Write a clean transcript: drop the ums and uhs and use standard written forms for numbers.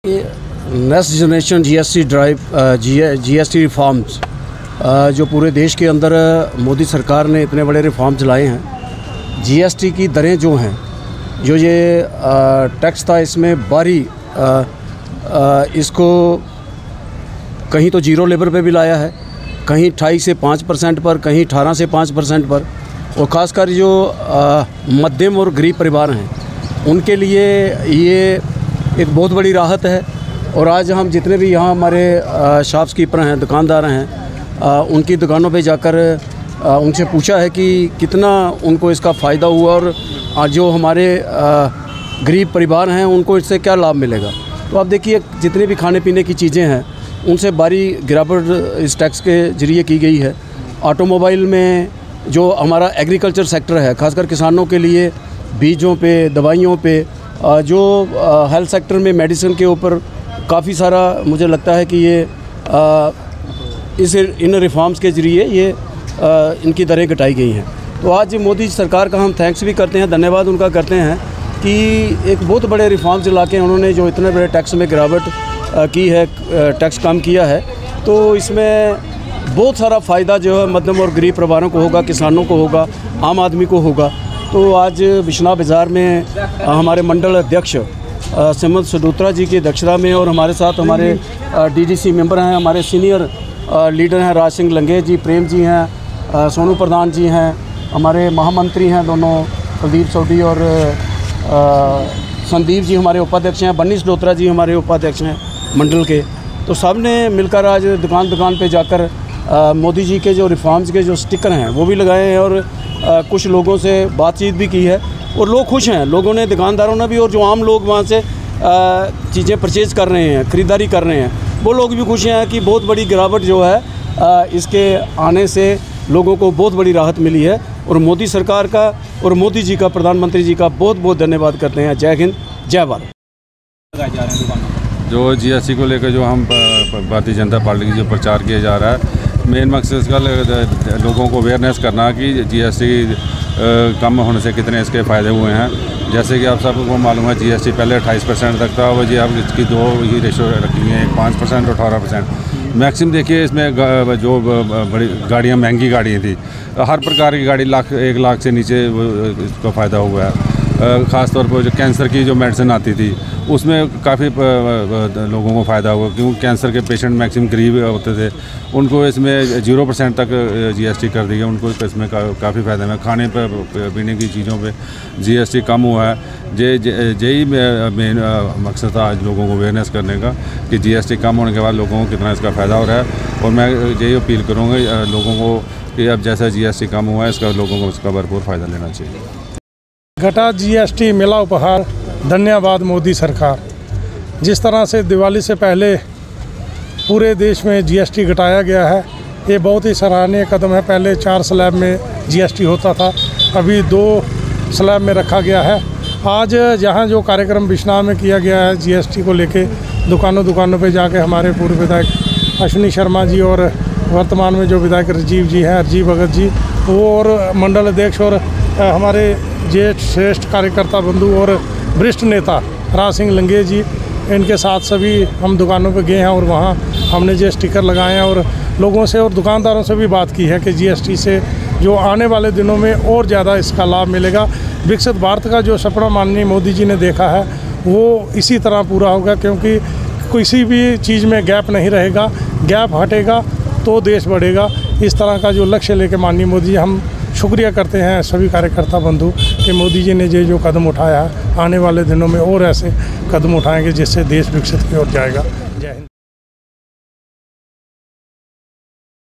Next generation GST drive GST reforms जो पूरे देश के अंदर मोदी सरकार ने इतने बड़े रिफॉर्म्स लाए हैं। जीएसटी की दरें जो हैं, जो ये टैक्स था इसमें बारी इसको कहीं तो जीरो लेबर पे भी लाया है, कहीं 28 से 5% पर, कहीं 18 से 5% पर। और ख़ासकर जो मध्यम और गरीब परिवार हैं उनके लिए ये एक बहुत बड़ी राहत है। और आज हम जितने भी यहाँ हमारे शॉपकीपर हैं, दुकानदार हैं, उनकी दुकानों पे जाकर उनसे पूछा है कि कितना उनको इसका फ़ायदा हुआ और जो हमारे गरीब परिवार हैं उनको इससे क्या लाभ मिलेगा। तो आप देखिए, जितनी भी खाने पीने की चीज़ें हैं उनसे भारी गिरावट इस टैक्स के ज़रिए की गई है। ऑटोमोबाइल में जो हमारा एग्रीकल्चर सेक्टर है, खासकर किसानों के लिए बीजों पे, दवाइयों पे, जो हेल्थ सेक्टर में मेडिसिन के ऊपर काफ़ी सारा मुझे लगता है कि ये इन रिफॉर्म्स के ज़रिए ये इनकी दरें घटाई गई हैं। तो आज मोदी सरकार का हम थैंक्स भी करते हैं, धन्यवाद उनका करते हैं कि एक बहुत बड़े रिफॉर्म्स ला के उन्होंने जो इतने बड़े टैक्स में गिरावट की है, टैक्स कम किया है। तो इसमें बहुत सारा फ़ायदा जो है मध्यम और गरीब परिवारों को होगा, किसानों को होगा, आम आदमी को होगा। तो आज बिश्नाह बाज़ार में हमारे मंडल अध्यक्ष सिमंत सडोत्रा जी की अध्यक्षता में और हमारे साथ हमारे डीडीसी मेंबर हैं, हमारे सीनियर लीडर हैं, राज सिंह लंगेज जी, प्रेम जी हैं, सोनू प्रधान जी हैं, हमारे महामंत्री हैं दोनों, कुलदीप सोडी और संदीप जी हमारे उपाध्यक्ष हैं, बन्नी सडोत्रा जी हमारे उपाध्यक्ष हैं मंडल के। तो सब ने मिलकर आज दुकान दुकान पे जाकर मोदी जी के जो रिफॉर्म्स के जो स्टिकर हैं वो भी लगाए हैं और कुछ लोगों से बातचीत भी की है और लोग खुश हैं। लोगों ने, दुकानदारों ने भी, और जो आम लोग वहाँ से चीज़ें परचेज़ कर रहे हैं, ख़रीदारी कर रहे हैं, वो लोग भी खुश हैं कि बहुत बड़ी गिरावट जो है इसके आने से लोगों को बहुत बड़ी राहत मिली है। और मोदी सरकार का और मोदी जी का, प्रधानमंत्री जी का बहुत बहुत धन्यवाद करते हैं। जय हिंद, जय भारत। जो जीएसटी को लेकर जो हम भारतीय जनता पार्टी की जो प्रचार किया जा रहा है, मेन मकसद इसका लोगों को अवेयरनेस करना कि जीएसटी कम होने से कितने इसके फ़ायदे हुए हैं। जैसे कि आप सबको मालूम है, जीएसटी पहले 28% तक था, वो जी अब इसकी दो ही रेशो रखी है, 5% और 18%। मैक्सिमम देखिए इसमें जो बड़ी गाड़ियाँ, महंगी गाड़ियाँ थी, हर प्रकार की गाड़ी 1 लाख से नीचे इसका फ़ायदा हुआ है। ख़ास तौर पर जो कैंसर की जो मेडिसिन आती थी उसमें काफ़ी लोगों को फ़ायदा हुआ, क्योंकि कैंसर के पेशेंट मैक्सिमम गरीब होते थे, उनको इसमें 0% तक जीएसटी कर दी है, उनको इसमें काफ़ी फ़ायदा है। खाने पर, पीने की चीज़ों पे जीएसटी कम हुआ है। यही मेन मकसद था आज लोगों को अवेयरनेस करने का कि जीएसटी कम होने के बाद लोगों को कितना इसका फ़ायदा हो रहा है। और मैं यही अपील करूँगा लोगों को कि अब जैसा जीएसटी कम हुआ है, इसका लोगों को इसका भरपूर फ़ायदा लेना चाहिए। घटा जीएसटी मिला उपहार, धन्यवाद मोदी सरकार। जिस तरह से दिवाली से पहले पूरे देश में जीएसटी घटाया गया है, ये बहुत ही सराहनीय कदम है। पहले 4 स्लैब में जीएसटी होता था, अभी 2 स्लैब में रखा गया है। आज जहां जो कार्यक्रम बिश्नाह में किया गया है जीएसटी को लेके, दुकानों पे जाके हमारे पूर्व विधायक अश्विनी शर्मा जी और वर्तमान में जो विधायक राजीव जी हैं, राजीव भगत जी, वो और मंडल अध्यक्ष और हमारे ज्येष्ठ श्रेष्ठ कार्यकर्ता बंधु और वरिष्ठ नेता राज सिंह लंगेज जी, इनके साथ सभी हम दुकानों पे गए हैं और वहाँ हमने जो स्टिकर लगाए हैं और लोगों से और दुकानदारों से भी बात की है कि जीएसटी से जो आने वाले दिनों में और ज़्यादा इसका लाभ मिलेगा। विकसित भारत का जो सपना माननीय मोदी जी ने देखा है वो इसी तरह पूरा होगा, क्योंकि किसी भी चीज़ में गैप नहीं रहेगा। गैप हटेगा तो देश बढ़ेगा। इस तरह का जो लक्ष्य लेके माननीय मोदी जी, हम शुक्रिया करते हैं सभी कार्यकर्ता बंधु कि मोदी जी ने जो कदम उठाया है, आने वाले दिनों में और ऐसे कदम उठाएंगे जिससे देश विकसित की ओर जाएगा। जय हिंद।